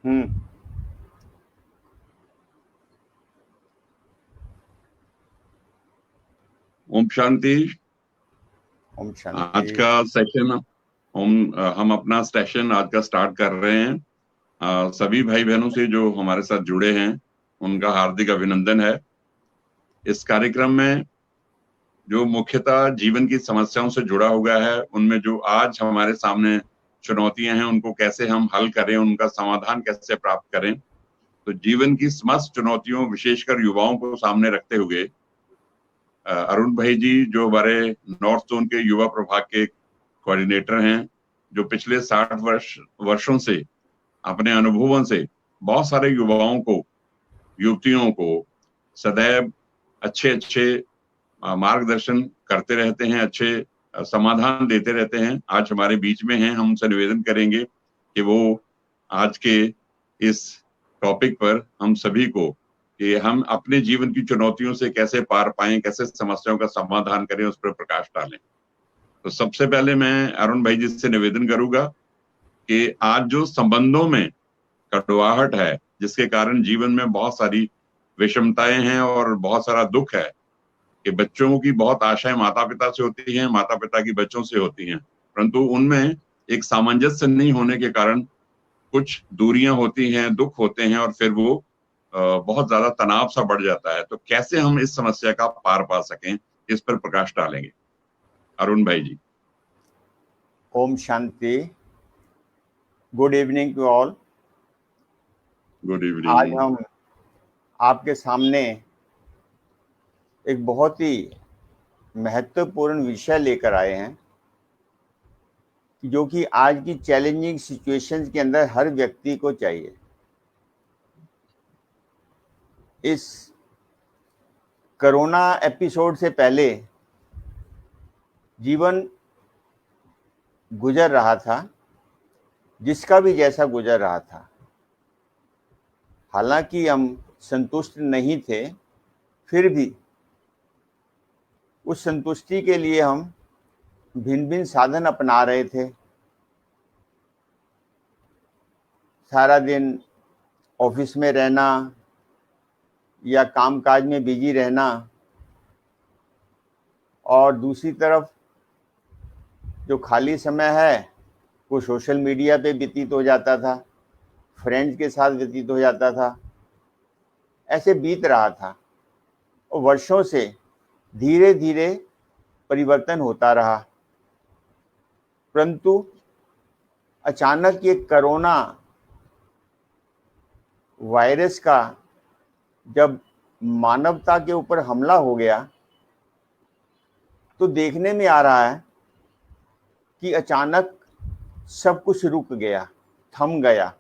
हम्म। ओम शांति। ओम आज शांति। का सेशन हम अपना सेशन आज का स्टार्ट कर रहे हैं। सभी भाई बहनों से जो हमारे साथ जुड़े हैं उनका हार्दिक अभिनंदन है। इस कार्यक्रम में जो मुख्यतः जीवन की समस्याओं से जुड़ा हुआ है, उनमें जो आज हमारे सामने चुनौतियां हैं उनको कैसे हम हल करें, उनका समाधान कैसे प्राप्त करें। तो जीवन की समस्त चुनौतियों, विशेषकर युवाओं को सामने रखते हुए अरुण भाई जी जो हमारे नॉर्थ जोन के युवा प्रभाग के कोऑर्डिनेटर हैं, जो पिछले 60 वर्षों से अपने अनुभवों से बहुत सारे युवाओं को, युवतियों को सदैव अच्छे अच्छे मार्गदर्शन करते रहते हैं, अच्छे समाधान देते रहते हैं। आज हमारे बीच में हैं। हम उनसे निवेदन करेंगे कि वो आज के इस टॉपिक पर हम सभी को कि हम अपने जीवन की चुनौतियों से कैसे पार पाएं, कैसे समस्याओं का समाधान करें, उस पर प्रकाश डालें। तो सबसे पहले मैं अरुण भाई जी से निवेदन करूंगा कि आज जो संबंधों में कटुआहट है, जिसके कारण जीवन में बहुत सारी विषमताएं हैं और बहुत सारा दुख है कि बच्चों की बहुत आशाएं माता पिता से होती हैं, माता पिता की बच्चों से होती हैं, परंतु उनमें एक सामंजस्य नहीं होने के कारण कुछ दूरियां होती हैं, दुख होते हैं और फिर वो बहुत ज्यादा तनाव सा बढ़ जाता है। तो कैसे हम इस समस्या का पार पा सकें, इस पर प्रकाश डालेंगे अरुण भाई जी। ओम शांति। Good evening to all. Good आज इवनिंग। हम आपके सामने एक बहुत ही महत्वपूर्ण विषय लेकर आए हैं, जो कि आज की चैलेंजिंग सिचुएशंस के अंदर हर व्यक्ति को चाहिए। इस कोरोना एपिसोड से पहले जीवन गुजर रहा था, जिसका भी जैसा गुजर रहा था। हालांकि हम संतुष्ट नहीं थे, फिर भी उस संतुष्टि के लिए हम भिन्न भिन्न साधन अपना रहे थे। सारा दिन ऑफिस में रहना या कामकाज में बिजी रहना, और दूसरी तरफ जो खाली समय है वो सोशल मीडिया पे व्यतीत हो जाता था, फ्रेंड्स के साथ व्यतीत हो जाता था। ऐसे बीत रहा था और वर्षों से धीरे धीरे परिवर्तन होता रहा। परंतु अचानक ये कोरोना वायरस का जब मानवता के ऊपर हमला हो गया, तो देखने में आ रहा है कि अचानक सब कुछ रुक गया, थम गया।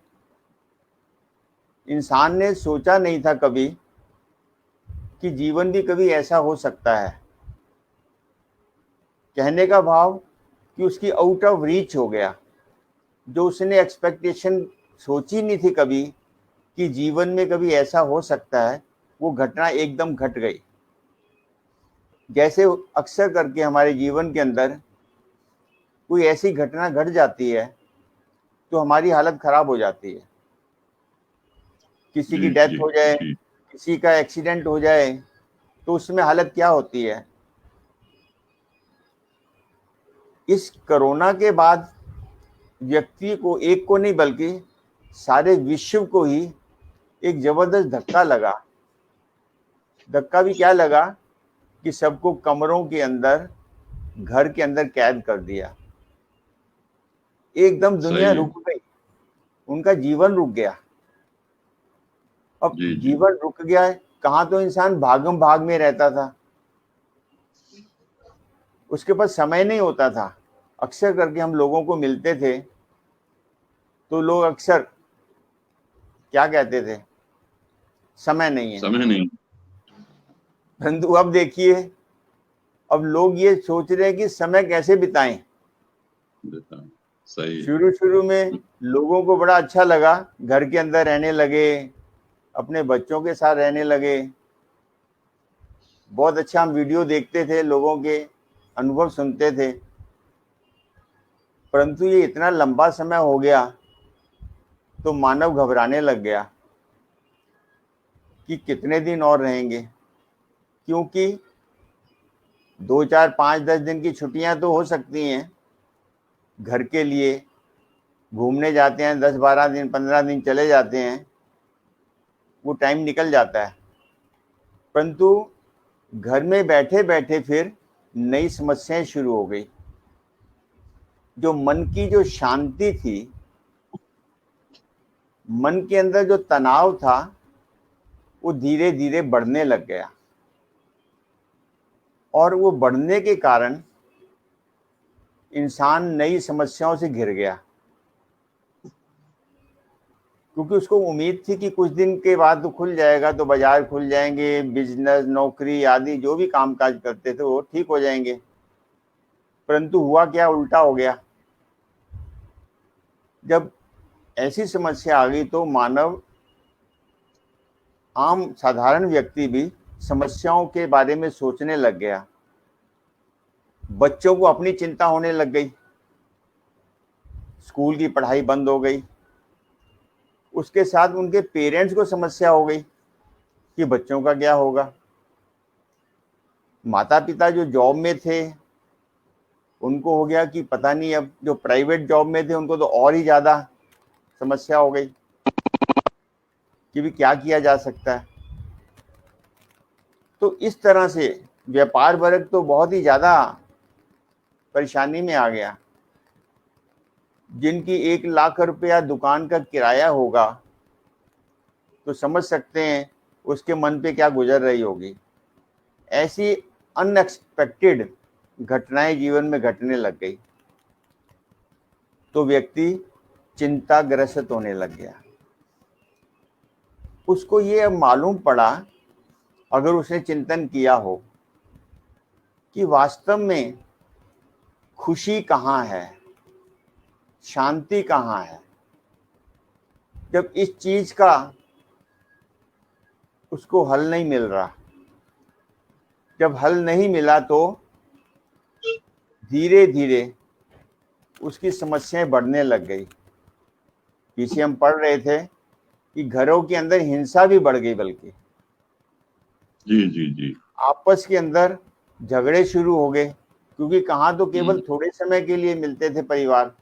इंसान ने सोचा नहीं था कभी कि जीवन भी कभी ऐसा हो सकता है। कहने का भाव कि उसकी आउट ऑफ रीच हो गया। जो उसने एक्सपेक्टेशन सोची नहीं थी कभी कि जीवन में कभी ऐसा हो सकता है, वो घटना एकदम घट गई। जैसे अक्सर करके हमारे जीवन के अंदर कोई ऐसी घटना घट जाती है तो हमारी हालत खराब हो जाती है। किसी की जी डेथ जी हो जाए, जी। किसी का एक्सीडेंट हो जाए, तो उसमें हालत क्या होती है। इस कोरोना के बाद व्यक्ति को, एक को नहीं बल्कि सारे विश्व को ही एक जबरदस्त धक्का लगा। धक्का भी क्या लगा कि सबको कमरों के अंदर, घर के अंदर कैद कर दिया। एकदम दुनिया सही है। रुक गई, उनका जीवन रुक गया। अब जी जी। जीवन रुक गया है, कहाँ तो इंसान भागम भाग में रहता था, उसके पास समय नहीं होता था। अक्सर करके हम लोगों को मिलते थे तो लोग अक्सर क्या कहते थे, समय नहीं है। समय नहीं। परंतु अब देखिए, अब लोग ये सोच रहे हैं कि समय कैसे बिताएं। देता है। सही है। शुरू शुरू में लोगों को बड़ा अच्छा लगा, घर के अंदर रहने लगे, अपने बच्चों के साथ रहने लगे। बहुत अच्छा हम वीडियो देखते थे, लोगों के अनुभव सुनते थे। परंतु ये इतना लंबा समय हो गया तो मानव घबराने लग गया कि कितने दिन और रहेंगे, क्योंकि 2, 4, 5, 10 दिन की छुट्टियां तो हो सकती हैं, घर के लिए घूमने जाते हैं, 10, 12 दिन, 15 दिन चले जाते हैं, वो टाइम निकल जाता है, परंतु घर में बैठे बैठे फिर नई समस्याएं शुरू हो गई। जो मन की जो शांति थी, मन के अंदर जो तनाव था, वो धीरे धीरे बढ़ने लग गया, और वो बढ़ने के कारण इंसान नई समस्याओं से घिर गया, क्योंकि उसको उम्मीद थी कि कुछ दिन के बाद तो खुल जाएगा, तो बाजार खुल जाएंगे, बिजनेस, नौकरी आदि जो भी कामकाज करते थे वो ठीक हो जाएंगे, परंतु हुआ क्या, उल्टा हो गया। जब ऐसी समस्या आ गई तो मानव, आम साधारण व्यक्ति भी समस्याओं के बारे में सोचने लग गया। बच्चों को अपनी चिंता होने लग गई, स्कूल की पढ़ाई बंद हो गई, उसके साथ उनके पेरेंट्स को समस्या हो गई कि बच्चों का क्या होगा। माता पिता जो जॉब में थे उनको हो गया कि पता नहीं, अब जो प्राइवेट जॉब में थे उनको तो और ही ज़्यादा समस्या हो गई कि भी क्या किया जा सकता है। तो इस तरह से व्यापार वर्ग तो बहुत ही ज़्यादा परेशानी में आ गया। जिनकी 1 लाख रुपया दुकान का किराया होगा तो समझ सकते हैं उसके मन पे क्या गुजर रही होगी। ऐसी अनएक्सपेक्टेड घटनाएं जीवन में घटने लग गई तो व्यक्ति चिंताग्रस्त होने लग गया। उसको ये अब मालूम पड़ा, अगर उसने चिंतन किया हो, कि वास्तव में खुशी कहाँ है, शांति कहाँ है। जब इस चीज का उसको हल नहीं मिल रहा, जब हल नहीं मिला तो धीरे धीरे उसकी समस्याएं बढ़ने लग गई। पीछे हम पढ़ रहे थे कि घरों के अंदर हिंसा भी बढ़ गई, बल्कि जी जी जी आपस के अंदर झगड़े शुरू हो गए, क्योंकि कहाँ तो केवल थोड़े समय के लिए मिलते थे परिवार,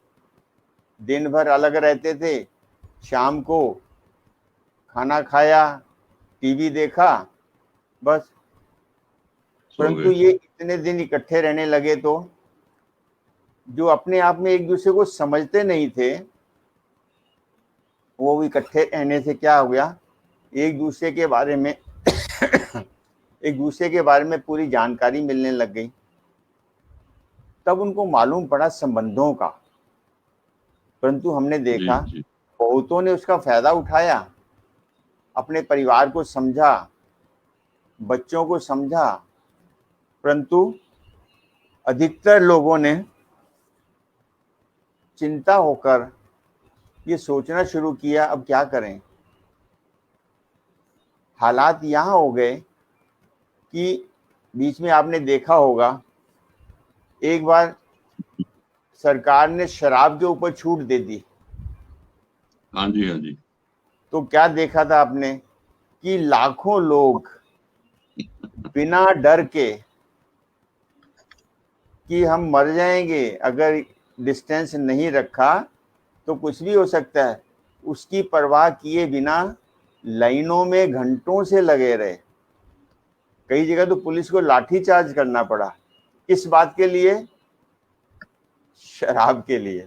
दिन भर अलग रहते थे, शाम को खाना खाया, टीवी देखा, बस। परंतु ये इतने दिन इकट्ठे रहने लगे तो जो अपने आप में एक दूसरे को समझते नहीं थे, वो इकट्ठे रहने से क्या हो गया, एक दूसरे के बारे में एक दूसरे के बारे में पूरी जानकारी मिलने लग गई। तब उनको मालूम पड़ा संबंधों का। परंतु हमने देखा बहुतों ने उसका फायदा उठाया, अपने परिवार को समझा, बच्चों को समझा, परंतु अधिकतर लोगों ने चिंता होकर ये सोचना शुरू किया, अब क्या करें। हालात यहाँ हो गए कि बीच में आपने देखा होगा, एक बार सरकार ने शराब के ऊपर छूट दे दी। हाँ जी, हाँ जी। तो क्या देखा था आपने कि लाखों लोग बिना डर के कि हम मर जाएंगे अगर डिस्टेंस नहीं रखा तो कुछ भी हो सकता है, उसकी परवाह किए बिना लाइनों में घंटों से लगे रहे। कई जगह तो पुलिस को लाठीचार्ज करना पड़ा। किस बात के लिए? शराब के लिए।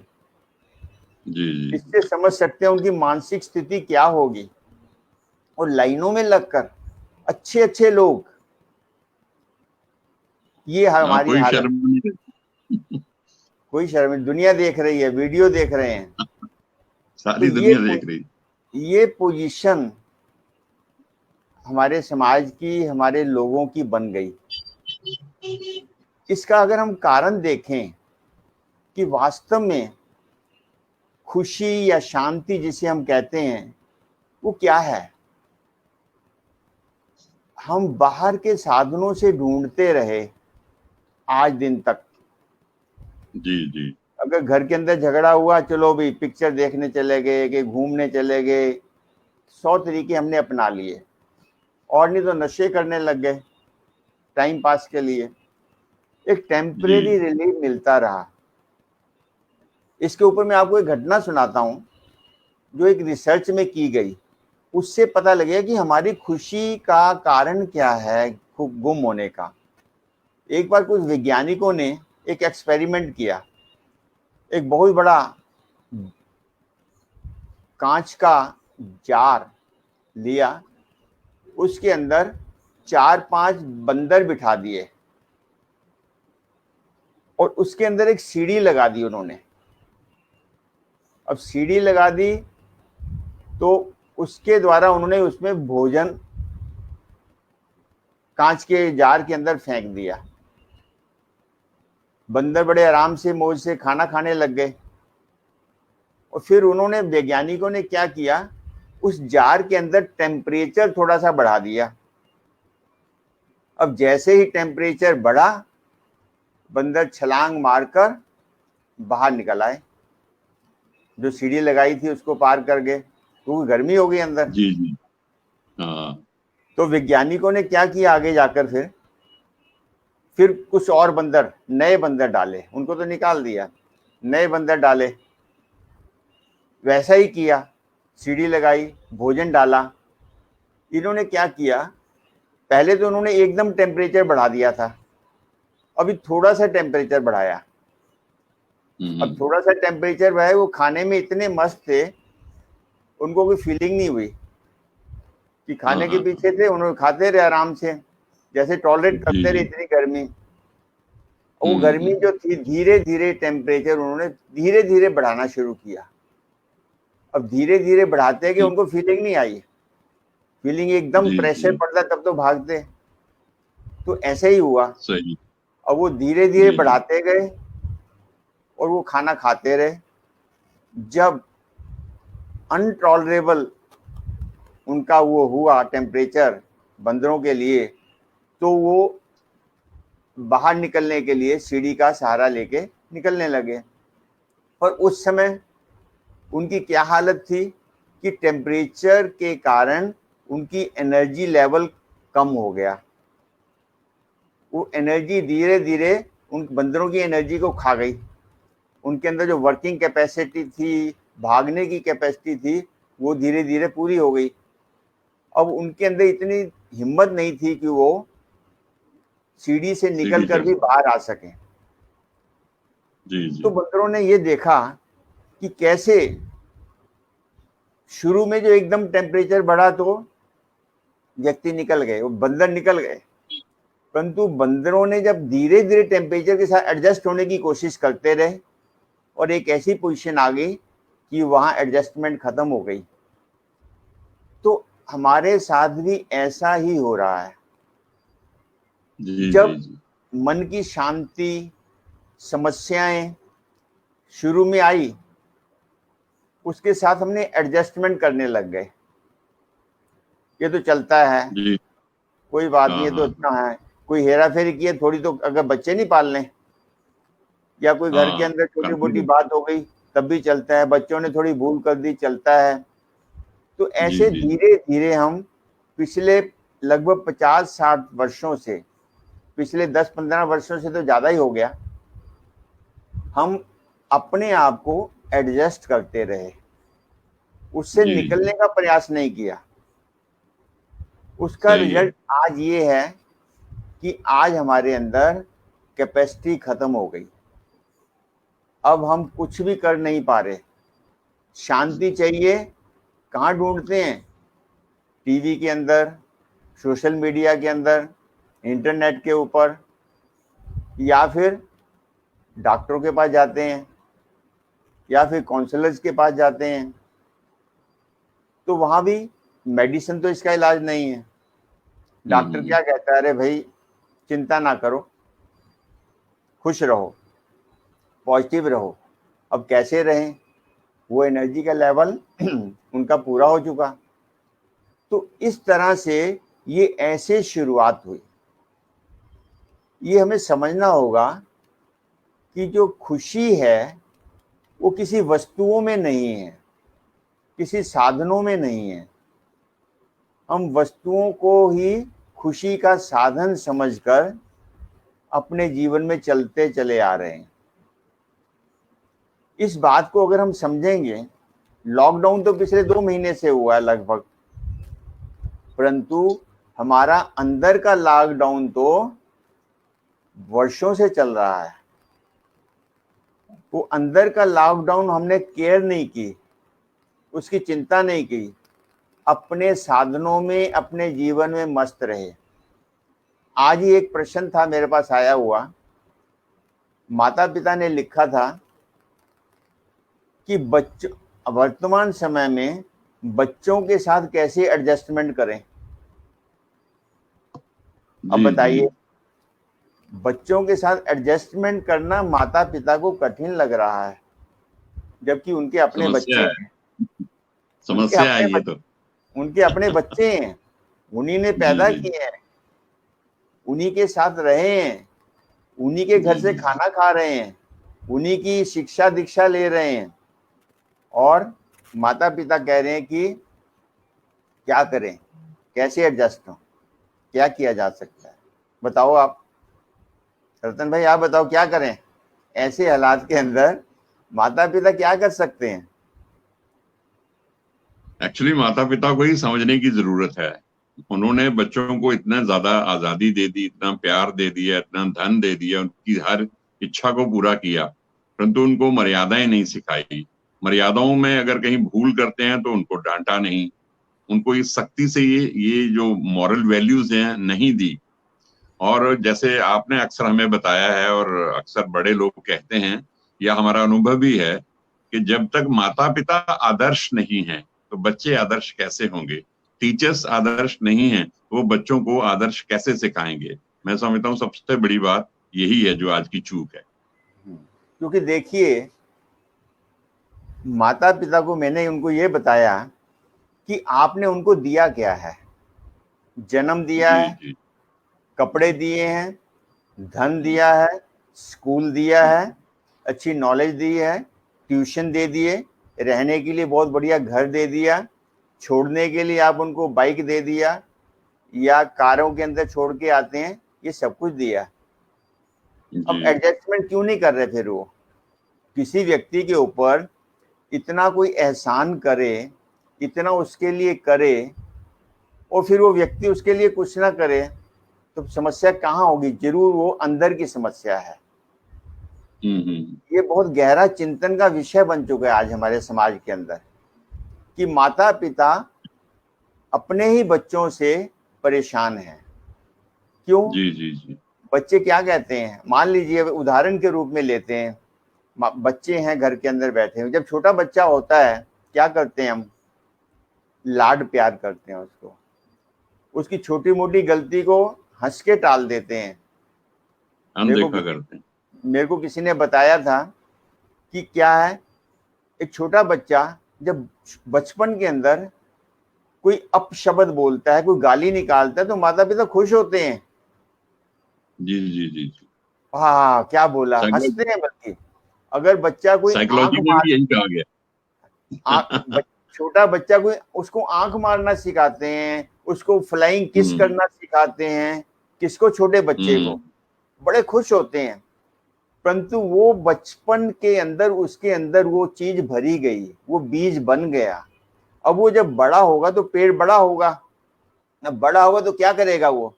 जी जी। इससे समझ सकते हैं उनकी मानसिक स्थिति क्या होगी। और लाइनों में लगकर अच्छे अच्छे लोग, ये हमारी कोई हालत। शर्म नहीं, कोई शर्म, दुनिया देख रही है, वीडियो देख रहे हैं, सारी तो दुनिया देख रही। ये पोजीशन हमारे समाज की, हमारे लोगों की बन गई। इसका अगर हम कारण देखें कि वास्तव में खुशी या शांति जिसे हम कहते हैं वो क्या है, हम बाहर के साधनों से ढूंढते रहे आज दिन तक। जी जी। अगर घर के अंदर झगड़ा हुआ, चलो भी पिक्चर देखने चले गए, कि घूमने चले गए, 100 तरीके हमने अपना लिए, और नहीं तो नशे करने लग गए टाइम पास के लिए। एक टेम्परेरी रिलीफ मिलता रहा। इसके ऊपर मैं आपको एक घटना सुनाता हूं जो एक रिसर्च में की गई। उससे पता लगेगा कि हमारी खुशी का कारण क्या है गुम होने का। एक बार कुछ वैज्ञानिकों ने एक एक्सपेरिमेंट किया। एक बहुत बड़ा कांच का जार लिया, उसके अंदर 4-5 बंदर बिठा दिए और उसके अंदर एक सीढ़ी लगा दी उन्होंने। अब सीढ़ी लगा दी तो उसके द्वारा उन्होंने उसमें भोजन कांच के जार के अंदर फेंक दिया। बंदर बड़े आराम से मौज से खाना खाने लग गए। और फिर उन्होंने, वैज्ञानिकों ने क्या किया, उस जार के अंदर टेम्परेचर थोड़ा सा बढ़ा दिया। अब जैसे ही टेम्परेचर बढ़ा, बंदर छलांग मारकर बाहर निकल आए, जो सीढ़ी लगाई थी उसको पार कर गए, क्योंकि गर्मी हो गई अंदर। जी जी। हाँ। तो वैज्ञानिकों ने क्या किया आगे जाकर, फिर कुछ और बंदर, नए बंदर डाले, उनको तो निकाल दिया, नए बंदर डाले, वैसा ही किया, सीढ़ी लगाई, भोजन डाला। इन्होंने क्या किया, पहले तो उन्होंने एकदम टेम्परेचर बढ़ा दिया था, अभी थोड़ा सा टेम्परेचर बढ़ाया। अब थोड़ा सा टेम्परेचर बढ़ाया, वो खाने में इतने मस्त थे, उनको कोई फीलिंग नहीं हुई कि खाने के पीछे थे, उन्होंने खाते रहे आराम से, जैसे टॉलरेट करते रहे इतनी गर्मी। वो गर्मी जो थी, धीरे धीरे टेम्परेचर उन्होंने धीरे धीरे बढ़ाना शुरू किया। अब धीरे धीरे बढ़ाते कि उनको फीलिंग नहीं आई, फीलिंग एकदम प्रेशर पड़ता तब तो भागते। तो ऐसे ही हुआ। सही। अब वो धीरे धीरे बढ़ाते गए और वो खाना खाते रहे। जब अनटॉलरेबल उनका वो हुआ टेम्परेचर बंदरों के लिए, तो वो बाहर निकलने के लिए सीढ़ी का सहारा लेके निकलने लगे। और उस समय उनकी क्या हालत थी कि टेम्परेचर के कारण उनकी एनर्जी लेवल कम हो गया। वो एनर्जी धीरे धीरे उन बंदरों की एनर्जी को खा गई। उनके अंदर जो वर्किंग कैपेसिटी थी, भागने की कैपेसिटी थी, वो धीरे धीरे पूरी हो गई। अब उनके अंदर इतनी हिम्मत नहीं थी कि वो सीढ़ी से निकल कर भी बाहर आ सकें। तो बंदरों ने ये देखा कि कैसे शुरू में जो एकदम टेम्परेचर बढ़ा तो व्यक्ति निकल गए, वो बंदर निकल गए, परंतु बंदरों ने जब धीरे धीरे टेम्परेचर के साथ एडजस्ट होने की कोशिश करते रहे और एक ऐसी पोजीशन आ गई कि वहां एडजस्टमेंट खत्म हो गई। तो हमारे साथ भी ऐसा ही हो रहा है। जब मन की शांति, समस्याएं शुरू में आई, उसके साथ हमने एडजस्टमेंट करने लग गए। ये तो चलता है, कोई बात नहीं, ये तो इतना है। कोई हेरा फेरी की है थोड़ी, तो अगर बच्चे नहीं पाल लें, या कोई घर के अंदर छोटी मोटी बात हो गई तब भी चलता है, बच्चों ने थोड़ी भूल कर दी, चलता है। तो ऐसे धीरे धीरे हम पिछले लगभग 50-60 वर्षों से, पिछले 10-15 वर्षों से तो ज्यादा ही हो गया, हम अपने आप को एडजस्ट करते रहे, उससे निकलने का प्रयास नहीं किया। उसका रिजल्ट आज ये है कि आज हमारे अंदर कैपेसिटी खत्म हो गई। अब हम कुछ भी कर नहीं पा रहे। शांति चाहिए, कहाँ ढूंढते हैं? टीवी के अंदर, सोशल मीडिया के अंदर, इंटरनेट के ऊपर, या फिर डॉक्टरों के पास जाते हैं, या फिर काउंसलर्स के पास जाते हैं। तो वहां भी मेडिसिन तो इसका इलाज नहीं है। डॉक्टर क्या कहता है? अरे भाई चिंता ना करो, खुश रहो, पॉजिटिव रहो। अब कैसे रहें? वो एनर्जी का लेवल उनका पूरा हो चुका। तो इस तरह से ये ऐसे शुरुआत हुई। ये हमें समझना होगा कि जो खुशी है वो किसी वस्तुओं में नहीं है, किसी साधनों में नहीं है। हम वस्तुओं को ही खुशी का साधन समझकर अपने जीवन में चलते चले आ रहे हैं। इस बात को अगर हम समझेंगे, लॉकडाउन तो पिछले 2 महीने से हुआ है लगभग, परंतु हमारा अंदर का लॉकडाउन तो वर्षों से चल रहा है। वो अंदर का लॉकडाउन हमने केयर नहीं की, उसकी चिंता नहीं की, अपने साधनों में, अपने जीवन में मस्त रहे। आज ही एक प्रश्न था मेरे पास आया हुआ, माता पिता ने लिखा था कि वर्तमान समय में बच्चों के साथ कैसे एडजस्टमेंट करें। अब बताइए, बच्चों के साथ एडजस्टमेंट करना माता पिता को कठिन लग रहा है, जबकि उनके अपने बच्चे हैं। समस्या है ये तो। उनके अपने बच्चे हैं, उन्हीं ने पैदा किए हैं, उन्हीं के साथ रहे हैं, उन्हीं के घर से खाना खा रहे हैं, उन्हीं की शिक्षा दीक्षा ले रहे हैं, और माता पिता कह रहे हैं कि क्या करें, कैसे एडजस्ट हो, क्या किया जा सकता है। बताओ आप रतन भाई, आप बताओ क्या करें ऐसे हालात के अंदर, माता पिता क्या कर सकते हैं? एक्चुअली माता पिता को ही समझने की जरूरत है। उन्होंने बच्चों को इतना ज्यादा आजादी दे दी, इतना प्यार दे दिया, इतना धन दे दिया, उनकी हर इच्छा को पूरा किया, परंतु उनको मर्यादाएं नहीं सिखाई। मर्यादाओं में अगर कहीं भूल करते हैं तो उनको डांटा नहीं, उनको इस सख्ती से ये जो मॉरल वैल्यूज हैं नहीं दी। और जैसे आपने अक्सर हमें बताया है और अक्सर बड़े लोग कहते हैं, या हमारा अनुभव भी है, कि जब तक माता पिता आदर्श नहीं है तो बच्चे आदर्श कैसे होंगे। टीचर्स आदर्श नहीं है तो वो बच्चों को आदर्श कैसे सिखाएंगे। मैं समझता हूँ सबसे बड़ी बात यही है जो आज की चूक है। क्योंकि देखिए, माता पिता को मैंने उनको ये बताया कि आपने उनको दिया क्या है। जन्म दिया है, कपड़े दिए हैं, धन दिया है, स्कूल दिया है, अच्छी नॉलेज दी है, ट्यूशन दे दिए, रहने के लिए बहुत बढ़िया घर दे दिया, छोड़ने के लिए आप उनको बाइक दे दिया या कारों के अंदर छोड़ के आते हैं, ये सब कुछ दिया। अब एडजस्टमेंट क्यों नहीं कर रहे फिर वो? किसी व्यक्ति के ऊपर इतना कोई एहसान करे, इतना उसके लिए करे, और फिर वो व्यक्ति उसके लिए कुछ ना करे, तो समस्या कहाँ होगी? जरूर वो अंदर की समस्या है। ये बहुत गहरा चिंतन का विषय बन चुका है आज हमारे समाज के अंदर, कि माता पिता अपने ही बच्चों से परेशान हैं। क्यों? जी। बच्चे क्या कहते हैं, मान लीजिए उदाहरण के रूप में लेते हैं, बच्चे हैं घर के अंदर बैठे हुए, जब छोटा बच्चा होता है क्या करते हैं हम? लाड प्यार करते हैं उसको, उसकी छोटी मोटी गलती को हंस के टाल देते हैं। मेरे को किसी ने बताया था कि क्या है, एक छोटा बच्चा जब बचपन के अंदर कोई अपशब्द बोलता है, कोई गाली निकालता है, तो माता पिता खुश होते हैं। जी। हाँ, क्या बोला, हंसते हैं। बल्कि अगर बच्चा कोई छोटा बच्चा कोई, उसको आंख मारना सिखाते हैं, उसको फ्लाइंग किस करना सिखाते हैं, किसको? छोटे बच्चे को। बड़े खुश होते हैं, परंतु वो बचपन के अंदर उसके अंदर वो चीज भरी गई, वो बीज बन गया। अब वो जब बड़ा होगा तो पेड़ बड़ा होगा, अब बड़ा होगा तो क्या करेगा? वो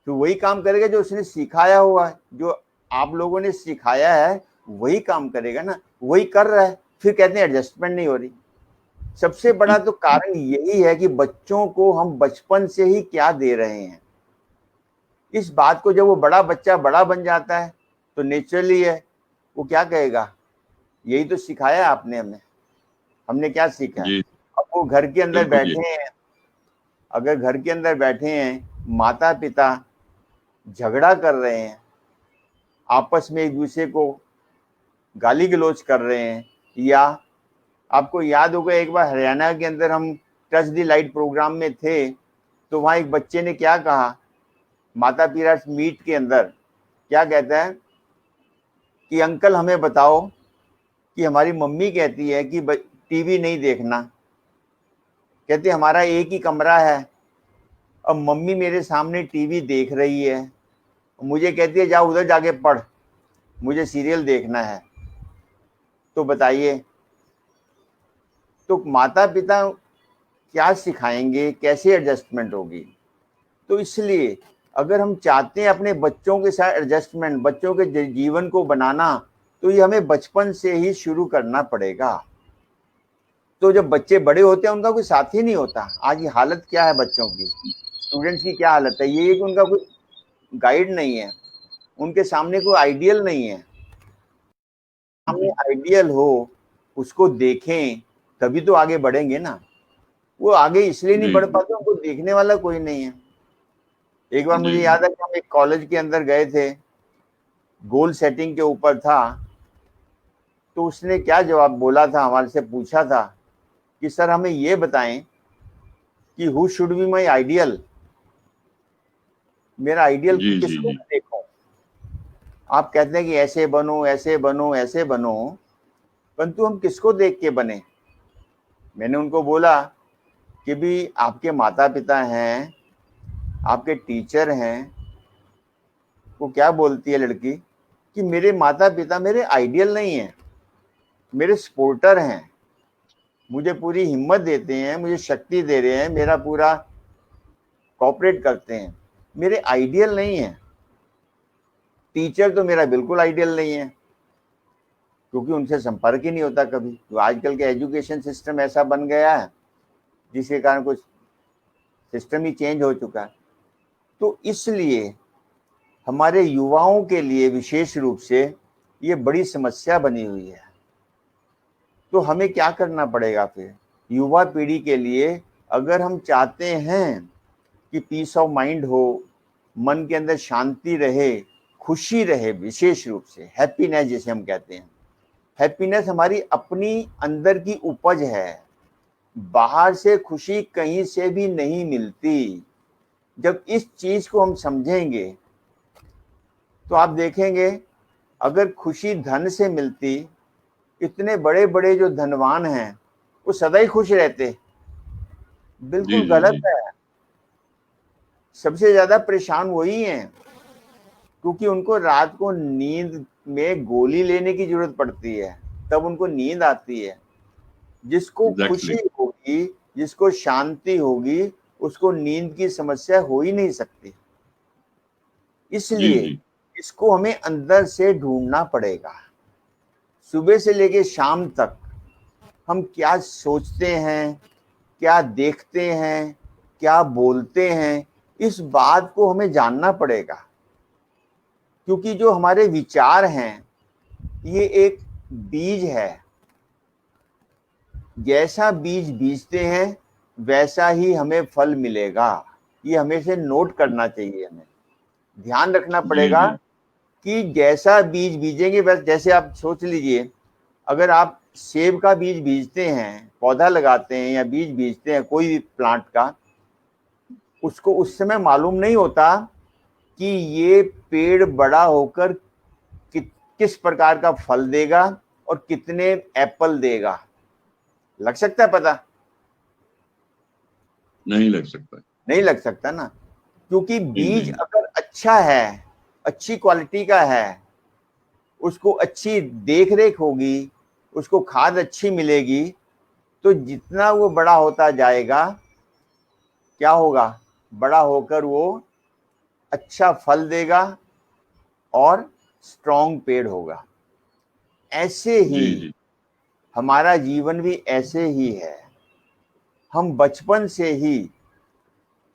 तो वही काम करेगा जो उसने सिखाया हुआ है, जो आप लोगों ने सिखाया है वही काम करेगा ना, वही कर रहा है। फिर कहते हैं एडजस्टमेंट नहीं हो रही। सबसे बड़ा तो कारण यही है कि बच्चों को हम बचपन से ही क्या दे रहे हैं। इस बात को जब वो बच्चा बड़ा बन जाता है तो नेचुरली है, वो क्या कहेगा, यही तो सिखाया आपने हमें, हमने क्या सीखा है? अब वो घर के अंदर बैठे हैं, अगर घर के अंदर बैठे हैं, माता पिता झगड़ा कर रहे हैं, आपस में एक दूसरे को गाली गलौज कर रहे हैं, या आपको याद होगा एक बार हरियाणा के अंदर हम टच द लाइट प्रोग्राम में थे, तो वहां एक बच्चे ने क्या कहा, माता पिता मीट के अंदर क्या कहता है कि अंकल हमें बताओ कि हमारी मम्मी कहती है कि टीवी नहीं देखना, कहती हमारा एक ही कमरा है। अब मम्मी मेरे सामने टीवी देख रही है, मुझे कहती है जा उधर जाके पढ़, मुझे सीरियल देखना है। तो बताइए, तो माता पिता क्या सिखाएंगे, कैसे एडजस्टमेंट होगी? तो इसलिए अगर हम चाहते हैं अपने बच्चों के साथ एडजस्टमेंट, बच्चों के जीवन को बनाना, तो ये हमें बचपन से ही शुरू करना पड़ेगा। तो जब बच्चे बड़े होते हैं उनका कोई साथी नहीं होता। आज ये हालत क्या है बच्चों की, स्टूडेंट्स की क्या हालत है, ये कि उनका कोई गाइड नहीं है, उनके सामने कोई आइडियल नहीं है। सामने आइडियल हो, उसको देखें, तभी तो आगे बढ़ेंगे ना। वो आगे इसलिए नहीं बढ़ पाते, उनको देखने वाला कोई नहीं है। एक बार मुझे याद है कि हम एक कॉलेज के अंदर गए थे, गोल सेटिंग के ऊपर था। तो उसने क्या जवाब बोला था, हमारे से पूछा था कि सर हमें ये बताएं कि who should be my ideal, मेरा आइडियल किसको मैं देखूं। आप कहते हैं कि ऐसे बनो, ऐसे बनो, ऐसे बनो, परंतु हम किसको देख के बने? मैंने उनको बोला कि भी आपके माता पिता हैं, आपके टीचर हैं। वो क्या बोलती है लड़की कि मेरे माता पिता मेरे आइडियल नहीं है, मेरे सपोर्टर हैं, मुझे पूरी हिम्मत देते हैं, मुझे शक्ति दे रहे हैं, मेरा पूरा कोऑपरेट करते हैं, मेरे आइडियल नहीं है। टीचर तो मेरा बिल्कुल आइडियल नहीं है, क्योंकि उनसे संपर्क ही नहीं होता कभी। तो आजकल के एजुकेशन सिस्टम ऐसा बन गया है जिसके कारण कुछ सिस्टम ही चेंज हो चुका है। तो इसलिए हमारे युवाओं के लिए विशेष रूप से ये बड़ी समस्या बनी हुई है। तो हमें क्या करना पड़ेगा फिर युवा पीढ़ी के लिए? अगर हम चाहते हैं कि पीस ऑफ माइंड हो, मन के अंदर शांति रहे, खुशी रहे, विशेष रूप से हैप्पीनेस जिसे हम कहते हैं, हैप्पीनेस हमारी अपनी अंदर की उपज है, बाहर से खुशी कहीं से भी नहीं मिलती। जब इस चीज को हम समझेंगे तो आप देखेंगे, अगर खुशी धन से मिलती, इतने बड़े बड़े जो धनवान हैं वो सदा ही खुश रहते। बिल्कुल गलत है। सबसे ज्यादा परेशान वही हैं, क्योंकि उनको रात को नींद में गोली लेने की जरूरत पड़ती है, तब उनको नींद आती है। जिसको खुशी होगी, जिसको शांति होगी, उसको नींद की समस्या हो ही नहीं सकती। इसलिए इसको हमें अंदर से ढूंढना पड़ेगा। सुबह से लेके शाम तक हम क्या सोचते हैं, क्या देखते हैं, क्या बोलते हैं, इस बात को हमें जानना पड़ेगा। क्योंकि जो हमारे विचार हैं ये एक बीज है, जैसा बीज बीजते हैं वैसा ही हमें फल मिलेगा। ये हमेशा नोट करना चाहिए, हमें ध्यान रखना पड़ेगा कि जैसा बीज बीजेंगे वैसे। जैसे आप सोच लीजिए, अगर आप सेब का बीज बीजते हैं, पौधा लगाते हैं या बीज बीजते हैं कोई भी प्लांट का, उसको उस समय मालूम नहीं होता कि ये पेड़ बड़ा होकर किस प्रकार का फल देगा और कितने एप्पल देगा। लग सकता है पता? नहीं लग सकता, नहीं लग सकता ना। क्योंकि बीज अगर अच्छा है, अच्छी क्वालिटी का है, उसको अच्छी देख रेख होगी, उसको खाद अच्छी मिलेगी, तो जितना वो बड़ा होता जाएगा, क्या होगा, बड़ा होकर वो अच्छा फल देगा और स्ट्रॉन्ग पेड़ होगा। ऐसे ही हमारा जीवन भी ऐसे ही है। हम बचपन से ही,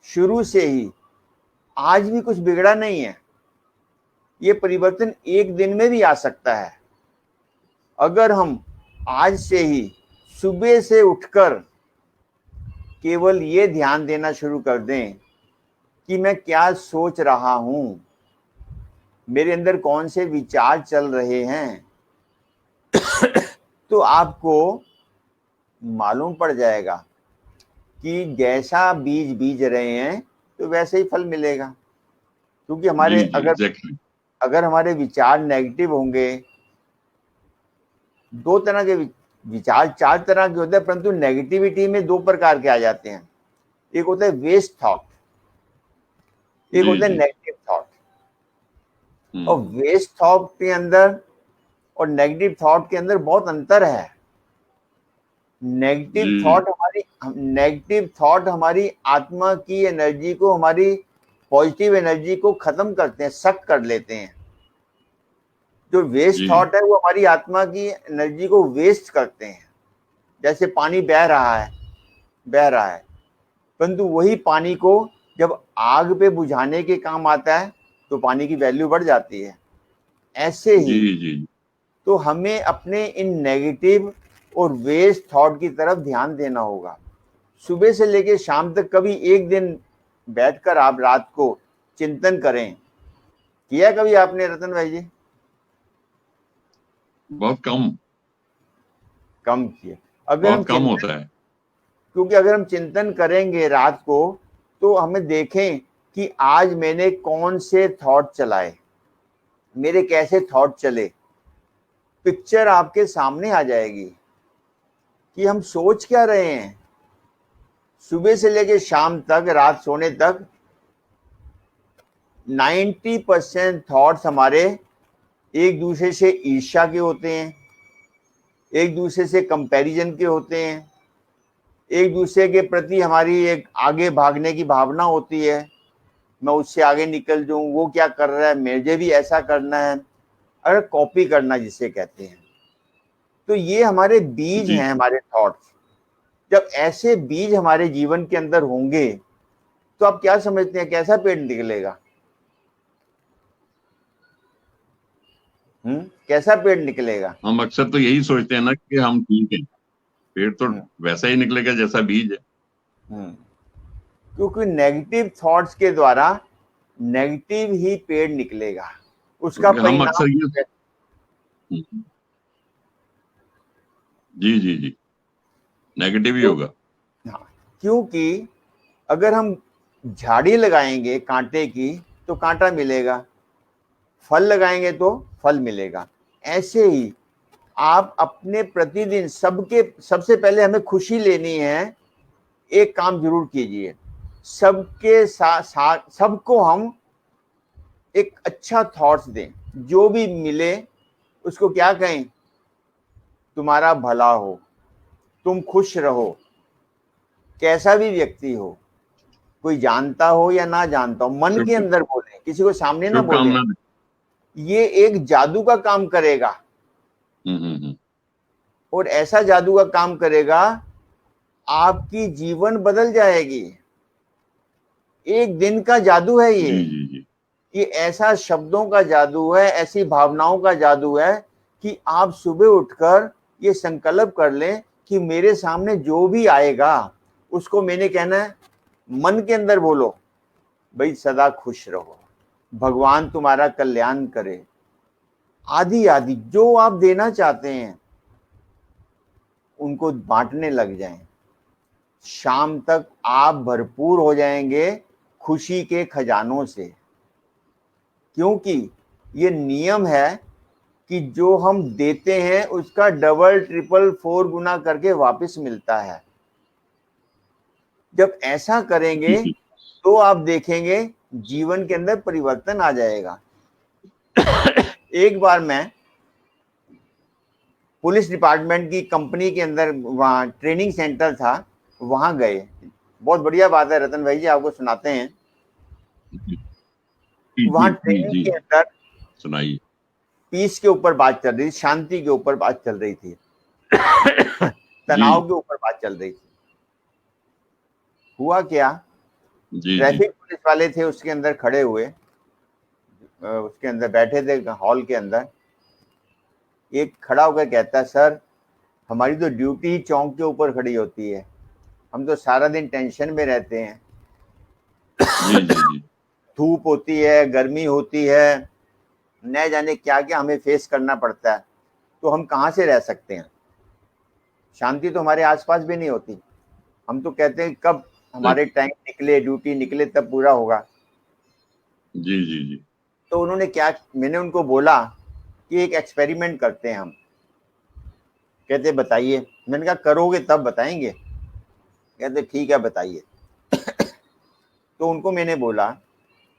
शुरू से ही, आज भी कुछ बिगड़ा नहीं है। ये परिवर्तन एक दिन में भी आ सकता है। अगर हम आज से ही सुबह से उठकर केवल ये ध्यान देना शुरू कर दें कि मैं क्या सोच रहा हूं, मेरे अंदर कौन से विचार चल रहे हैं, तो आपको मालूम पड़ जाएगा कि जैसा बीज बीज रहे हैं तो वैसे ही फल मिलेगा। क्योंकि हमारे अगर हमारे विचार नेगेटिव होंगे, दो तरह के विचार, चार तरह के होते हैं, परंतु नेगेटिविटी में दो प्रकार के आ जाते हैं। एक होता है वेस्ट थॉट, एक होता है नेगेटिव थॉट। और वेस्ट थॉट के अंदर और नेगेटिव थॉट के अंदर बहुत अंतर है। नेगेटिव थॉट हमारी आत्मा की एनर्जी को, हमारी पॉजिटिव एनर्जी को खत्म करते हैं, सक कर लेते हैं। जो वेस्ट थॉट है वो हमारी आत्मा की एनर्जी को वेस्ट करते हैं। जैसे पानी बह रहा है, परंतु वही पानी को जब आग पे बुझाने के काम आता है तो पानी की वैल्यू बढ़ जाती है। ऐसे ही तो हमें अपने इन नेगेटिव और वेस्ट थॉट की तरफ ध्यान देना होगा। सुबह से लेकर शाम तक कभी एक दिन बैठकर आप रात को चिंतन करें। किया कभी आपने रतन भाई जी? बहुत कम किया। बहुत कम होता है। क्योंकि अगर हम चिंतन करेंगे रात को तो हमें देखें कि आज मैंने कौन से थॉट चलाए, मेरे कैसे थॉट चले। पिक्चर आपके सामने आ जाएगी कि हम सोच क्या रहे हैं। सुबह से लेकर शाम तक, रात सोने तक 90% थॉट्स हमारे एक दूसरे से ईर्ष्या के होते हैं, एक दूसरे से कंपैरिजन के होते हैं, एक दूसरे के प्रति हमारी एक आगे भागने की भावना होती है। मैं उससे आगे निकल जाऊं, वो क्या कर रहा है, मुझे भी ऐसा करना है। अगर कॉपी करना जिसे कहते हैं, तो ये हमारे बीज हैं, हमारे थॉट्स। जब ऐसे बीज हमारे जीवन के अंदर होंगे तो आप क्या समझते हैं कैसा पेड़ निकलेगा? कैसा पेड़ निकलेगा? हम अक्सर तो यही सोचते हैं ना कि हम ठीक हैं, पेड़ तो वैसा ही निकलेगा जैसा बीज है। क्योंकि नेगेटिव थॉट्स के द्वारा नेगेटिव ही पेड़ निकलेगा, उसका हम अक्सर परिणाम। जी नेगेटिव ही होगा। हाँ, क्योंकि अगर हम झाड़ी लगाएंगे कांटे की तो कांटा मिलेगा, फल लगाएंगे तो फल मिलेगा। ऐसे ही आप अपने प्रतिदिन सबसे पहले हमें खुशी लेनी है। एक काम जरूर कीजिए, सबके साथ सबको हम एक अच्छा थॉट्स दें। जो भी मिले उसको क्या कहें, तुम्हारा भला हो, तुम खुश रहो। कैसा भी व्यक्ति हो, कोई जानता हो या ना जानता हो, मन के अंदर बोले, किसी को सामने ना बोले। ये एक जादू का काम करेगा। और ऐसा जादू का काम करेगा, आपकी जीवन बदल जाएगी। एक दिन का जादू है ये ऐसा शब्दों का जादू है, ऐसी भावनाओं का जादू है कि आप सुबह उठकर ये संकल्प कर लें कि मेरे सामने जो भी आएगा उसको मैंने कहना है, मन के अंदर बोलो, भाई सदा खुश रहो, भगवान तुम्हारा कल्याण करे। आदि आदि जो आप देना चाहते हैं उनको बांटने लग जाएं। शाम तक आप भरपूर हो जाएंगे खुशी के खजानों से। क्योंकि ये नियम है कि जो हम देते हैं उसका डबल ट्रिपल 4 गुना करके वापस मिलता है। जब ऐसा करेंगे तो आप देखेंगे जीवन के अंदर परिवर्तन आ जाएगा। एक बार मैं पुलिस डिपार्टमेंट की कंपनी के अंदर, वहाँ ट्रेनिंग सेंटर था, वहां गए। बहुत बढ़िया बात है रतन भाई जी, आपको सुनाते हैं। वहां ट्रेनिंग के अंदर सुनाइए। पीस के ऊपर बात चल रही थी, शांति के ऊपर बात चल रही थी, तनाव के ऊपर बात चल रही थी। हुआ क्या, ट्रैफिक पुलिस वाले थे उसके अंदर खड़े हुए, उसके अंदर बैठे थे हॉल के अंदर। एक खड़ा होकर कहता है, सर हमारी तो ड्यूटी ही चौक के ऊपर खड़ी होती है, हम तो सारा दिन टेंशन में रहते हैं। धूप होती है, गर्मी होती है, न जाने क्या क्या हमें फेस करना पड़ता है, तो हम कहाँ से रह सकते हैं। शांति तो हमारे आसपास भी नहीं होती। हम तो कहते हैं कब हमारे टाइम निकले, ड्यूटी निकले तब पूरा होगा। जी तो उन्होंने क्या, मैंने उनको बोला कि एक एक्सपेरिमेंट करते हैं हम। कहते बताइए। मैंने कहा करोगे तब बताएंगे। कहते ठीक है बताइए। तो उनको मैंने बोला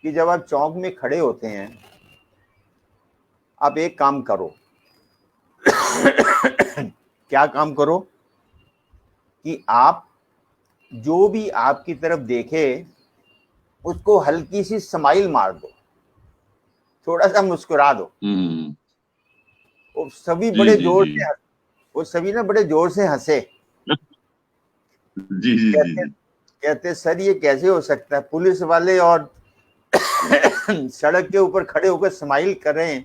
कि जब आप चौक में खड़े होते हैं, आप एक काम करो। क्या काम करो? कि आप जो भी आपकी तरफ देखे उसको हल्की सी स्माइल मार दो, थोड़ा सा मुस्कुरा दो। वो सभी जी बड़े जी जोर जी से वो सभी ना बड़े जोर से हंसे। जी जी जी कहते जी कहते सर ये कैसे हो सकता है, पुलिस वाले और सड़क के ऊपर खड़े होकर स्माइल कर रहे हैं,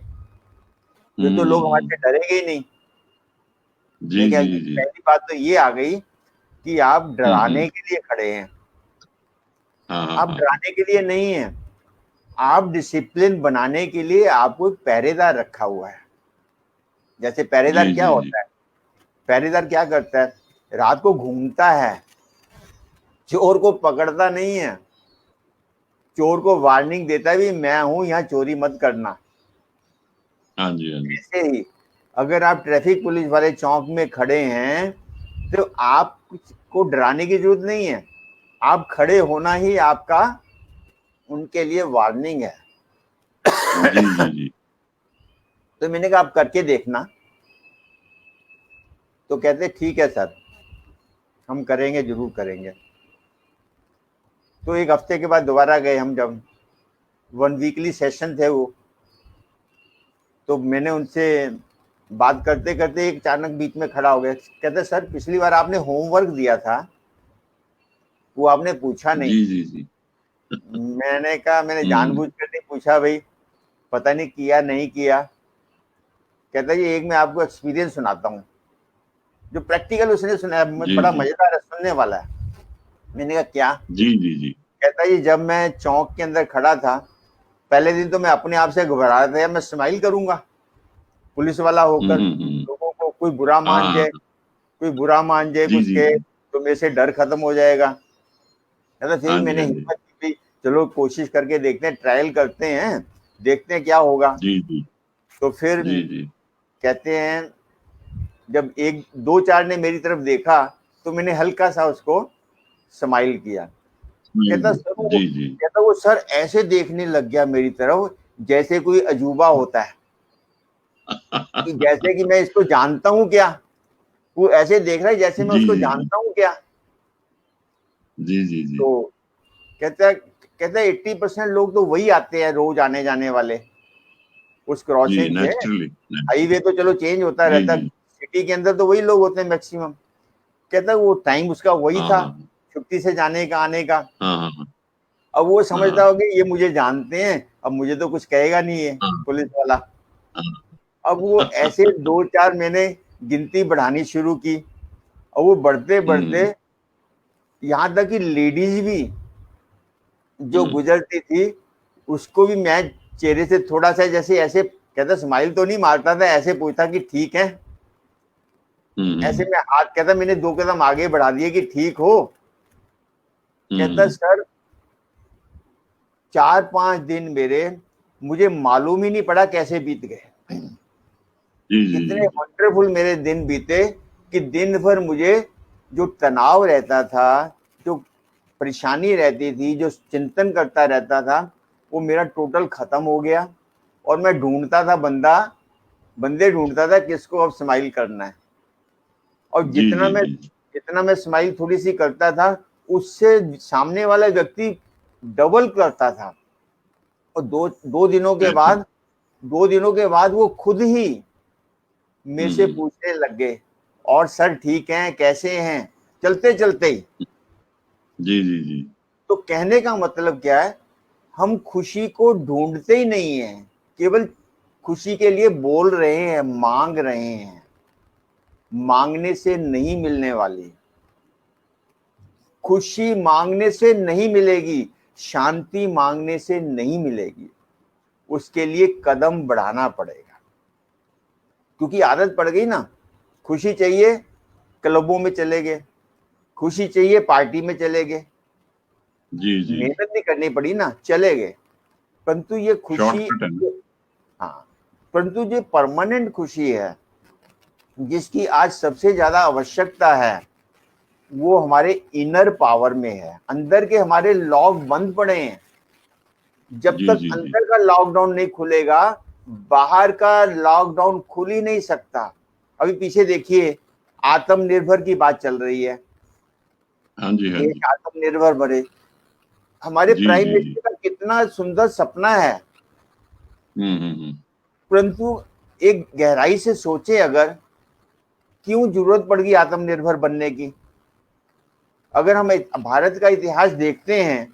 ये तो लोग हमारे से डरेंगे ही नहीं। जी मैं कहा जी जी जी पहली बात तो ये आ गई कि आप डराने के लिए खड़े हैं, हाँ हाँ आप हाँ डराने के लिए नहीं है। आप डिसिप्लिन बनाने के लिए आपको एक पहरेदार रखा हुआ है। जैसे पहरेदार जी क्या जी जी होता है, पहरेदार क्या करता है, रात को घूमता है, चोर को पकड़ता नहीं है, चोर को वार्निंग देता है भी मैं हूं यहाँ चोरी मत करना। हाँ जी हाँ जी ऐसे ही अगर आप ट्रैफिक पुलिस वाले चौक में खड़े हैं तो आपको डराने की जरूरत नहीं है, आप खड़े होना ही आपका उनके लिए वार्निंग है। जी जी जी तो मैंने कहा आप करके देखना। तो कहते ठीक है सर, हम करेंगे, जरूर करेंगे। तो एक हफ्ते के बाद दोबारा गए हम, जब 1 वीकली सेशन थे वो, तो मैंने उनसे बात करते करते एक अचानक बीच में खड़ा हो गया। कहते सर पिछली बार आपने होमवर्क दिया था वो आपने पूछा नहीं। जी जी जी मैंने कहा मैंने जानबूझकर नहीं पूछा भाई, पता नहीं किया नहीं किया। कहता ये एक मैं आपको एक्सपीरियंस सुनाता हूँ, जो प्रैक्टिकल उसने सुनाया, जी बड़ा जी मजेदार है, सुनने वाला है। मैंने कहा क्या? जी जी जी कहता ये जब मैं चौक के अंदर खड़ा था, पहले दिन तो मैं अपने आप से घबरा रहा था, मैं स्माइल करूंगा पुलिस वाला होकर, लोगों को कोई बुरा मान हाँ जाए, कोई बुरा मान जाए जी कुछ जी कहे जी तो मेरे से डर खत्म हो जाएगा। कहता फिर हाँ भी जी मैंने हाँ जी हिम्मत की भी, चलो कोशिश करके देखते हैं, ट्रायल करते हैं, देखते हैं क्या होगा। जी जी तो फिर जी जी कहते हैं जब एक दो चार ने मेरी तरफ देखा तो मैंने हल्का सा उसको स्माइल किया। कहता सर जी जी वो सर ऐसे देखने लग गया मेरी तरफ जैसे कोई अजूबा होता है, कि जैसे कि मैं इसको जानता हूँ क्या। वो ऐसे देख रहा है जैसे मैं जी उसको जी जी जानता हूँ क्या। जी जी जी तो कहता है 80% लोग तो वही आते हैं रोज आने जाने वाले उस जी क्रॉसिंग से। नेचुरली हाईवे तो चलो चेंज होता जी रहता है, जी सिटी के अंदर तो वही लोग होते हैं मैक्सिमम। कहता है वो टाइम उसका वही हाँ था, हाँ छुट्टी से जाने का आने का। हाँ हाँ हाँ अब वो समझता हाँ होगा ये मुझे जानते हैं, अब मुझे तो कुछ कहेगा नहीं है हाँ पुलिस वाला। हाँ अब वो ऐसे दो चार मैंने गिनती बढ़ानी शुरू की, और वो बढ़ते बढ़ते हम्म यहाँ तक कि लेडीज भी जो हम्म गुजरती थी उसको भी मैं चेहरे से थोड़ा सा जैसे ऐसे, कहता स्माइल तो नहीं मारता था, ऐसे पूछता कि ठीक है, ऐसे में हाथ, कहता मैंने 2 कदम आगे बढ़ा दिए कि ठीक हो। कहता हम्म सर 4-5 दिन मेरे मुझे मालूम ही नहीं पड़ा कैसे बीत गए। जी जी इतने जी वंडरफुल मेरे दिन बीते कि दिन भर मुझे जो तनाव रहता था, जो परेशानी रहती थी, जो चिंतन करता रहता था, वो मेरा टोटल खत्म हो गया। और मैं ढूंढता था बंदे ढूंढता था किसको अब स्माइल करना है। और जी जी जी जितना मैं स्माइल थोड़ी सी करता था, उससे सामने वाला व्यक्ति डबल करता था। और अच्छा 2 दिनों के बाद वो खुद ही मेरे से हम्म पूछने लग गए, और सर ठीक हैं, कैसे हैं, चलते चलते ही। जी जी जी तो कहने का मतलब क्या है, हम खुशी को ढूंढते ही नहीं है, केवल खुशी के लिए बोल रहे हैं, मांग रहे हैं। मांगने से नहीं मिलने वाली खुशी, मांगने से नहीं मिलेगी, शांति मांगने से नहीं मिलेगी। उसके लिए कदम बढ़ाना पड़ेगा, क्योंकि आदत पड़ गई ना। खुशी चाहिए क्लबों में चले गए, खुशी चाहिए पार्टी में चले गए, जी जी मेहनत नहीं करनी पड़ी ना, चले गए। परंतु ये खुशी, शॉर्टकट है ना हाँ, परंतु जो परमानेंट खुशी है जिसकी आज सबसे ज्यादा आवश्यकता है वो हमारे इनर पावर में है। अंदर के हमारे लॉक बंद पड़े हैं। जब जी तक जी जी अंदर का लॉकडाउन नहीं खुलेगा, बाहर का लॉकडाउन खुल ही नहीं सकता। अभी पीछे देखिए, आत्मनिर्भर की बात चल रही है, हाँ जी हाँ देश जी आत्मनिर्भर बने। हमारे जी प्राइम जी जी मिनिस्टर का कितना सुंदर सपना है, हम्म। परंतु एक गहराई से सोचे अगर, क्यों जरूरत पड़ गई आत्मनिर्भर बनने की। अगर हम भारत का इतिहास देखते हैं,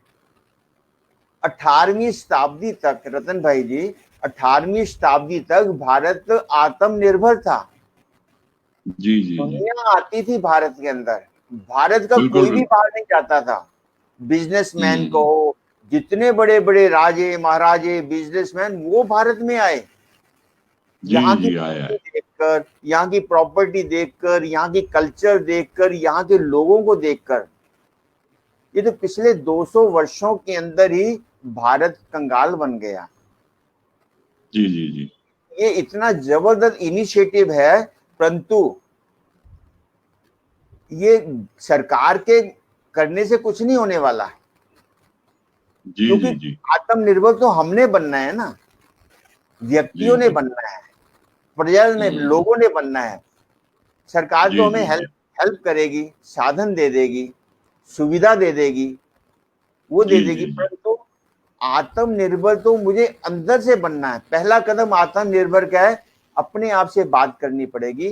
18वीं शताब्दी तक, रतन भाई जी, 18वीं शताब्दी तक भारत आत्मनिर्भर था। जी जी जी दुनिया आती थी भारत के अंदर, भारत का बिल्कुल कोई भी बिल्कुल बाहर नहीं जाता था। बिजनेसमैन हम्म। कहो, जितने बड़े बड़े राजे महाराजे बिजनेसमैन वो भारत में आए। जी यहाँ की जी आए भूमि आए देखकर, यहाँ की प्रॉपर्टी देखकर, यहाँ की कल्चर देखकर, यहाँ के लोगों को देखकर। ये तो पिछले 200 वर्षों के अंदर ही भारत कंगाल बन गया। जी जी जी ये इतना जबरदस्त इनिशिएटिव है, परंतु ये सरकार के करने से कुछ नहीं होने वाला है, जी क्योंकि जी जी आत्मनिर्भर तो हमने बनना है ना, जी व्यक्तियों ने जी बनना है, प्रजा ने, हम्म। लोगों ने बनना है। सरकार जी तो हमें जी जी हेल्प हेल्प करेगी, साधन दे देगी, सुविधा दे देगी, वो जी दे देगी, जी जी परंतु आत्मनिर्भर तो मुझे अंदर से बनना है। पहला कदम आत्मनिर्भर का है, अपने आप से बात करनी पड़ेगी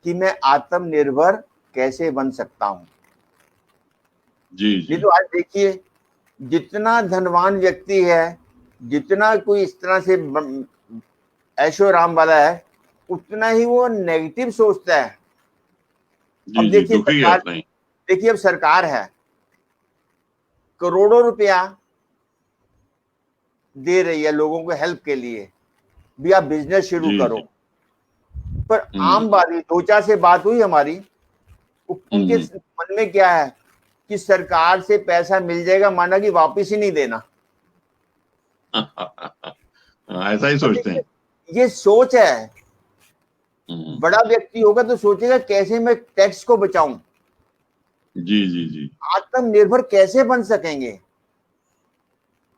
कि मैं आत्मनिर्भर कैसे बन सकता हूं। जी नहीं जी तो आज देखिए, जितना धनवान व्यक्ति है, जितना कोई इस तरह से ऐशो आराम वाला है, उतना ही वो नेगेटिव सोचता है। जी अब जी देखिए दुखी है सरकार, उतना ही देखिए अब सरकार है, करोड़ों रुपया दे रही है लोगों को हेल्प के लिए, भी आप बिजनेस शुरू जी करो। जी पर आम हम्म बात, दो चार से बात हुई हमारी, उनके हम्म मन में क्या है कि सरकार से पैसा मिल जाएगा, माना कि वापस ही नहीं देना। ऐसा ही अब सोचते देखिए, हैं ये सोच है। हम्म। बड़ा व्यक्ति होगा तो सोचेगा कैसे मैं टैक्स को बचाऊं। जी जी जी आत्मनिर्भर कैसे बन सकेंगे?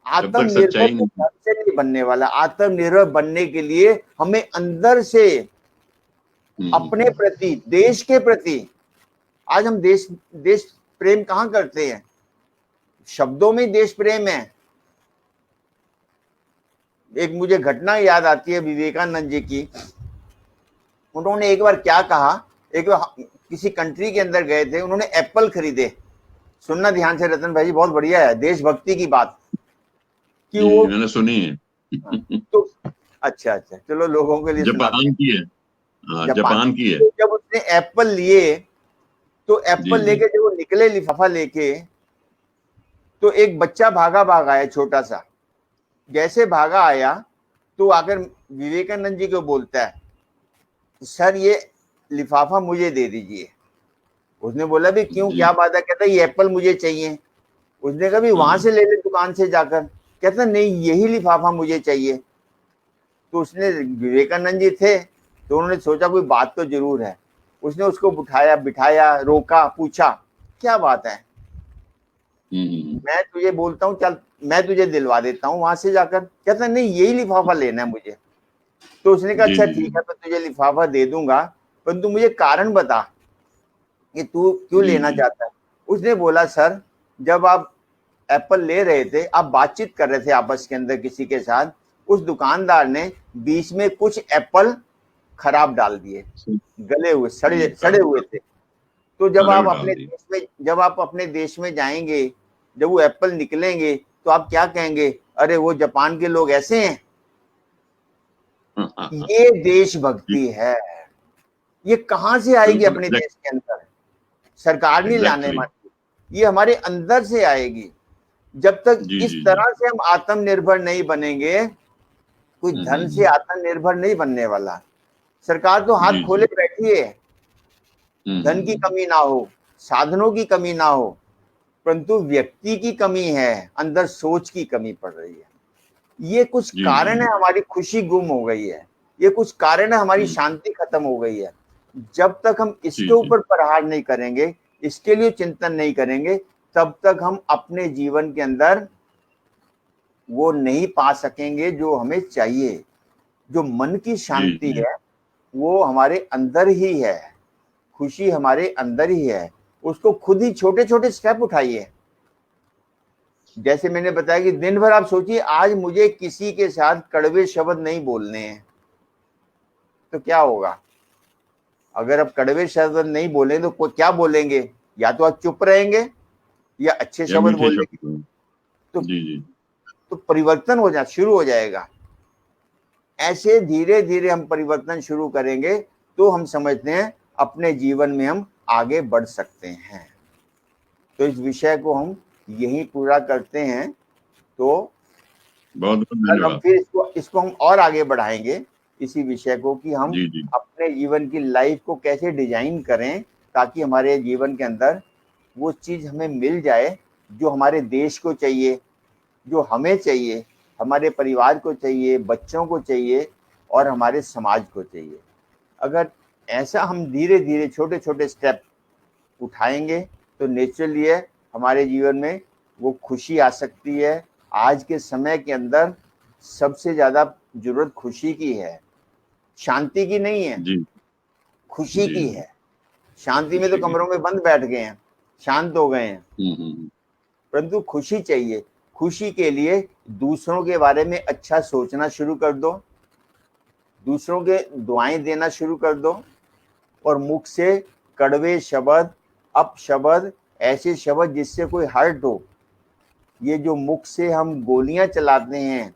जब तक आत्मनिर्भर सच्चाई तो नहीं घर से नहीं बनने वाला। आत्मनिर्भर बनने के लिए हमें अंदर से अपने हम्म। प्रति, देश के प्रति, आज हम देश देश प्रेम कहां करते हैं? शब्दों में देश प्रेम है। एक मुझे घटना याद आती है विवेकानंद जी की। उन्होंने एक बार क्या कहा, एक बार किसी कंट्री के अंदर गए थे, उन्होंने एप्पल खरीदे। सुनना ध्यान से रतन भाई जी, बहुत बढ़िया है देशभक्ति की बात कि जी वो, मैंने सुनी हाँ, है तो अच्छा अच्छा, चलो लोगों के लिए सुनाते जापान हैं। की है हाँ जापान, जापान की है तो जब उसने एप्पल लिए, तो जी एप्पल जी लेके जब वो निकले लिफाफा लेके, तो एक बच्चा भागा भागा आया छोटा सा। जैसे भागा आया तो आकर विवेकानंद जी को बोलता है, सर ये लिफाफा मुझे दे दीजिए। उसने बोला भी क्यों, जी क्या बात है? कहता ये एप्पल मुझे चाहिए। उसने कहा भी वहां हाँ से ले ले दुकान से जाकर। कहता नहीं, यही लिफाफा मुझे चाहिए। तो उसने, विवेकानंद जी थे तो उन्होंने सोचा कोई बात तो जरूर है। उसने उसको बिठाया, बिठाया, रोका, पूछा क्या बात है? हम्म। मैं तुझे बोलता हूँ चल, मैं तुझे दिलवा देता हूँ वहां से जाकर। कहता नहीं, यही लिफाफा लेना है मुझे। तो उसने कहा जी अच्छा जी ठीक जी है, मैं तुझे लिफाफा दे दूंगा, पर तू मुझे कारण बता कि तू क्यों जी लेना जी चाहता है। उसने बोला सर, जब आप एप्पल ले रहे थे, आप बातचीत कर रहे थे आपस के अंदर किसी के साथ, उस दुकानदार ने बीच में कुछ एप्पल खराब डाल दिए, गले हुए, सड़े सड़े हुए थे। तो खाने में डाल दी जब आप अपने देश में जाएंगे, जब वो एप्पल निकलेंगे, तो आप क्या कहेंगे? अरे वो जापान के लोग ऐसे हैं। ये देशभक्ति है। ये कहां से आएगी बिल्कुल अपने देश के अंदर? सरकार नहीं लाने एग्जैक्टली वाली, ये हमारे अंदर से आएगी। जब तक जी इस जी जी तरह से हम आत्मनिर्भर नहीं बनेंगे, कोई धन से हम्म। आत्मनिर्भर नहीं बनने वाला। सरकार तो हाथ जी खोले जी बैठी है, धन की कमी ना हो, साधनों की कमी ना हो, परंतु व्यक्ति की कमी है, अंदर सोच की कमी पड़ रही है। ये कुछ जी जी कारण जी है हमारी खुशी गुम हो गई है, ये कुछ कारण है हमारी हम्म शांति खत्म हो गई है। जब तक हम जी, इसके जी। ऊपर प्रहार नहीं करेंगे, इसके लिए चिंतन नहीं करेंगे, तब तक हम अपने जीवन के अंदर वो नहीं पा सकेंगे जो हमें चाहिए। जो मन की शांति जी। है वो हमारे अंदर ही है, खुशी हमारे अंदर ही है। उसको खुद ही छोटे छोटे स्टेप उठाइए। जैसे मैंने बताया कि दिन भर आप सोचिए आज मुझे किसी के साथ कड़वे शब्द नहीं बोलने हैं, तो क्या होगा? अगर आप कड़वे शब्द नहीं बोले तो क्या बोलेंगे? या तो आप चुप रहेंगे या अच्छे या शब्द मीठे बोलेंगे। शब्द। तो जी, जी। तो परिवर्तन शुरू हो जाएगा। ऐसे धीरे धीरे हम परिवर्तन शुरू करेंगे तो हम समझते हैं अपने जीवन में हम आगे बढ़ सकते हैं। तो इस विषय को हम यहीं पूरा करते हैं। तो बहुत बहुत कल हम धन्यवाद। फिर इसको हम और आगे बढ़ाएंगे, इसी विषय को, कि हम जी, जी। अपने जीवन की लाइफ को कैसे डिजाइन करें ताकि हमारे जीवन के अंदर वो चीज हमें मिल जाए जो हमारे देश को चाहिए, जो हमें चाहिए, हमारे परिवार को चाहिए, बच्चों को चाहिए और हमारे समाज को चाहिए। अगर ऐसा हम धीरे धीरे छोटे छोटे स्टेप उठाएंगे तो नेचुरली है हमारे जीवन में वो खुशी आ सकती है। आज के समय के अंदर सबसे ज्यादा जरूरत खुशी की है, शांति की नहीं है, जी, खुशी जी। की है। शांति में तो खुशी की। कमरों में बंद बैठ गए हैं, शांत हो गए हैं, हम्म। परंतु खुशी चाहिए। खुशी के लिए दूसरों के बारे में अच्छा सोचना शुरू कर दो, दूसरों के दुआएं देना शुरू कर दो, और मुख से कड़वे शब्द, अपशब्द, ऐसे शब्द जिससे कोई हर्ट हो, ये जो मुख से हम गोलियां चलाते हैं,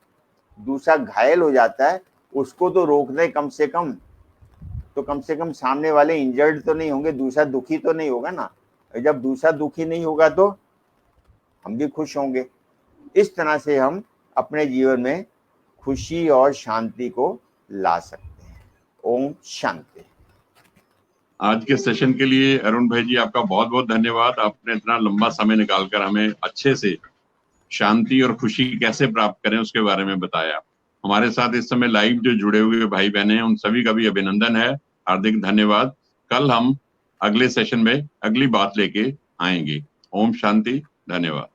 दूसरा घायल हो जाता है, उसको तो रोक दें कम से कम। तो कम से कम सामने वाले इंजर्ड तो नहीं होंगे, दूसरा दुखी तो नहीं होगा ना। जब दूसरा दुखी नहीं होगा तो हम भी खुश होंगे। इस तरह से हम अपने जीवन में खुशी और शांति को ला सकते हैं। ओम शांति। आज के सेशन के लिए अरुण भाई जी आपका बहुत बहुत धन्यवाद। आपने इतना लंबा समय निकालकर हमें अच्छे से शांति और खुशी कैसे प्राप्त करें उसके बारे में बताया। हमारे साथ इस समय लाइव जो जुड़े हुए भाई बहन हैं उन सभी का भी अभिनंदन है, हार्दिक धन्यवाद। कल हम अगले सेशन में अगली बात लेके आएंगे। ओम शांति, धन्यवाद।